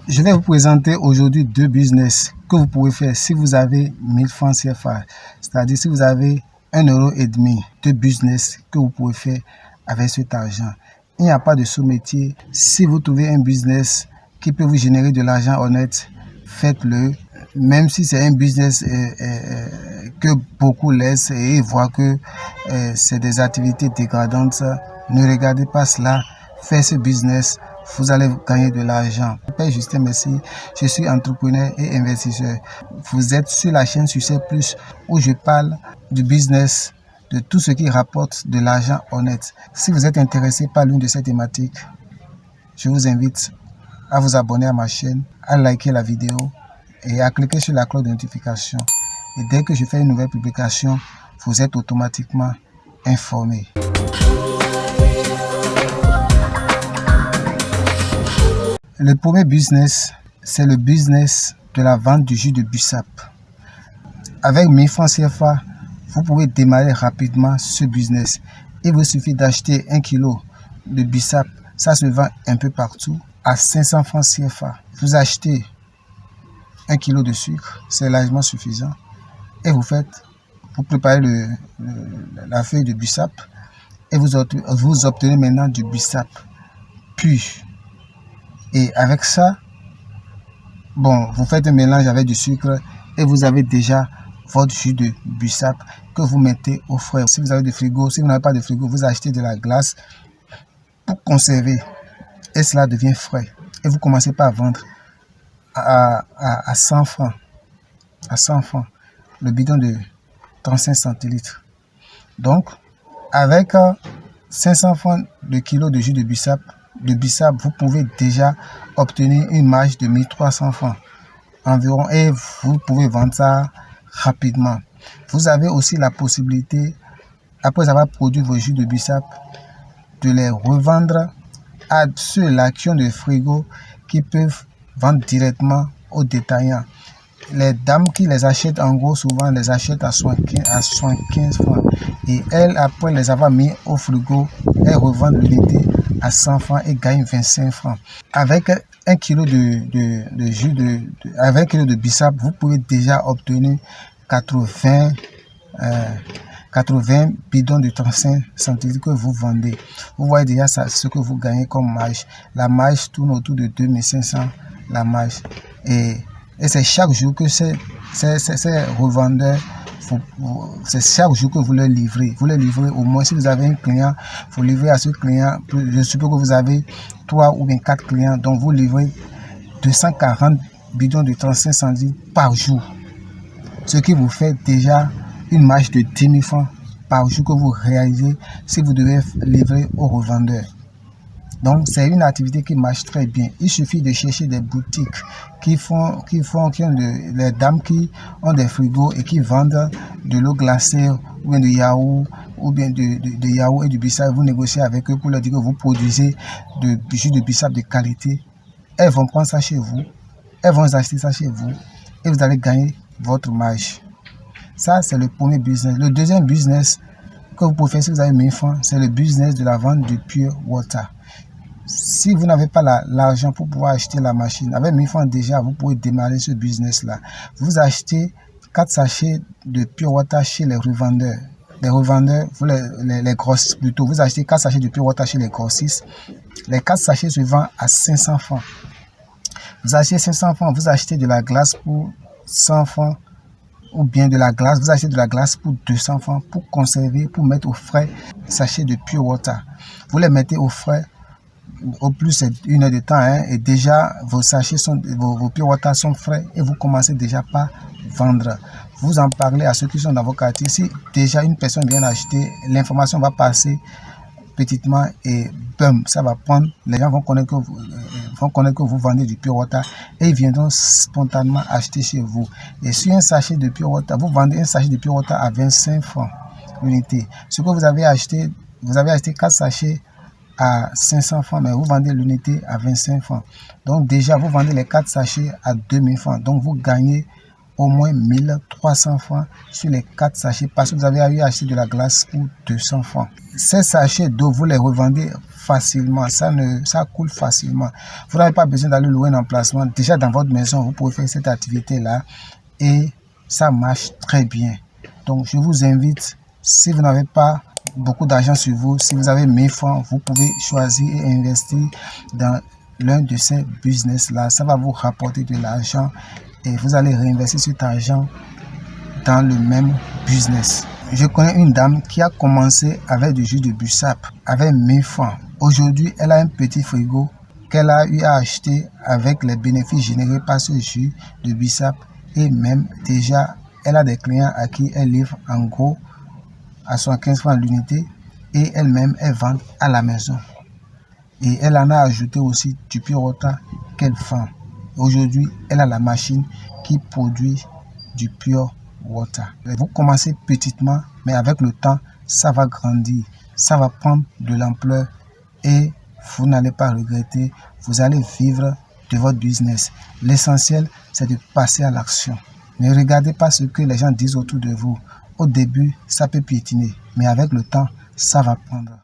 Je vais vous présenter aujourd'hui deux business que vous pouvez faire si vous avez 1000 francs CFA. C'est-à-dire si vous avez 1,5 €, deux business que vous pouvez faire avec cet argent. Il n'y a pas de sous-métier. Si vous trouvez un business qui peut vous générer de l'argent honnête, faites-le. Même si c'est un business que beaucoup laissent et voient que c'est des activités dégradantes, ne regardez pas cela. Faites ce business. Vous allez gagner de l'argent. Je m'appelle Justin Messi, je suis entrepreneur et investisseur. Vous êtes sur la chaîne Succès Plus où je parle du business, de tout ce qui rapporte de l'argent honnête. Si vous êtes intéressé par l'une de ces thématiques, je vous invite à vous abonner à ma chaîne, à liker la vidéo et à cliquer sur la cloche de notification. Et dès que je fais une nouvelle publication, vous êtes automatiquement informé. Le premier business, c'est le business de la vente du jus de bissap. Avec 1000 francs CFA, vous pouvez démarrer rapidement ce business. Il vous suffit d'acheter 1 kg de bissap. Ça se vend un peu partout à 500 francs CFA. Vous achetez 1 kg de sucre, c'est largement suffisant. Et vous préparez la feuille de bissap et vous obtenez maintenant du bissap pur. Et avec ça, vous faites un mélange avec du sucre et vous avez déjà votre jus de bissap que vous mettez au frais. Si vous avez du frigo, si vous n'avez pas de frigo, vous achetez de la glace pour conserver et cela devient frais. Et vous commencez par vendre à 100 francs. À 100 francs, le bidon de 35 centilitres. Donc, avec 500 francs de kilo de jus de bissap, vous pouvez déjà obtenir une marge de 1300 francs environ et vous pouvez vendre ça rapidement. Vous avez aussi la possibilité, après avoir produit vos jus de bissap, de les revendre à ceux-là qui ont des frigos qui peuvent vendre directement aux détaillants. Les dames qui les achètent en gros, souvent les achètent à 75 francs. Et elles, après les avoir mis au frigo, elles revendent l'unité à 100 francs et gagnent 25 francs. Avec 1 kg de jus avec 1 kg de bissap, vous pouvez déjà obtenir 80 bidons de 35 centilitres que vous vendez. Vous voyez déjà ce que vous gagnez comme marge. La marge tourne autour de 2500, la marge. Et c'est chaque jour que ces revendeurs, c'est chaque jour que vous leur livrez. Vous leur livrez au moins, si vous avez un client, vous livrez à ce client. Je suppose que vous avez 3 ou bien 4 clients, donc vous livrez 240 bidons de 35 centilitres par jour. Ce qui vous fait déjà une marge de 10 000 francs par jour que vous réalisez si vous devez livrer aux revendeurs. Donc, c'est une activité qui marche très bien. Il suffit de chercher des boutiques qui ont les dames qui ont des frigos et qui vendent de l'eau glacée ou bien de yaourt ou bien de yaourt et du bissap. Vous négociez avec eux pour leur dire que vous produisez du jus de bissap de qualité. Elles vont prendre ça chez vous, elles vont acheter ça chez vous et vous allez gagner votre marge. Ça, c'est le premier business. Le deuxième business que vous pouvez faire si vous avez 1000 francs, c'est le business de la vente de pure water. Si vous n'avez pas l'argent pour pouvoir acheter la machine, avec 1000 francs déjà, vous pouvez démarrer ce business-là. Vous achetez 4 sachets de pure water chez les revendeurs. Les revendeurs, vous les grossistes plutôt, vous achetez 4 sachets de pure water chez les grossistes. Les 4 sachets se vendent à 500 francs. Vous achetez 500 francs, vous achetez de la glace pour 100 francs. Ou bien de la glace, vous achetez de la glace pour 200 francs pour conserver, pour mettre au frais sachets de pure water. Vous les mettez au frais. Au plus c'est 1 heure de temps et déjà vos sachets vos pure water sont frais et vous commencez déjà par vendre. Vous en parlez à ceux qui sont dans vos quartiers. Si déjà une personne vient acheter, l'information va passer petitement et boum, ça va prendre. Les gens vont connaître que vous vendez du pure water et ils viendront spontanément acheter chez vous. Et sur un sachet de pure water, vous vendez un sachet de pure water à 25 francs l'unité. Ce que vous avez acheté 4 sachets à 500 francs, mais vous vendez l'unité à 25 francs. Donc déjà, vous vendez les 4 sachets à 2000 francs. Donc vous gagnez au moins 1300 francs sur les 4 sachets parce que vous avez eu acheté de la glace pour 200 francs. Ces sachets d'eau, vous les revendez facilement, ça coule facilement. Vous n'avez pas besoin d'aller louer un emplacement. Déjà dans votre maison, vous pouvez faire cette activité-là et ça marche très bien. Donc, je vous invite, si vous n'avez pas beaucoup d'argent sur vous, si vous avez 1000 francs, vous pouvez choisir et investir dans l'un de ces business-là. Ça va vous rapporter de l'argent et vous allez réinvestir cet argent dans le même business. Je connais une dame qui a commencé avec du jus de bissap, avec 1000 francs. Aujourd'hui, elle a un petit frigo qu'elle a eu à acheter avec les bénéfices générés par ce jus de bissap. Et même déjà, elle a des clients à qui elle livre en gros à 75 francs l'unité et elle-même, elle vend à la maison. Et elle en a ajouté aussi du pure water qu'elle vend. Aujourd'hui, elle a la machine qui produit du pure water. Vous commencez petitement, mais avec le temps, ça va grandir, ça va prendre de l'ampleur et vous n'allez pas regretter. Vous allez vivre de votre business. L'essentiel, c'est de passer à l'action. Ne regardez pas ce que les gens disent autour de vous. Au début, ça peut piétiner, mais avec le temps, ça va prendre.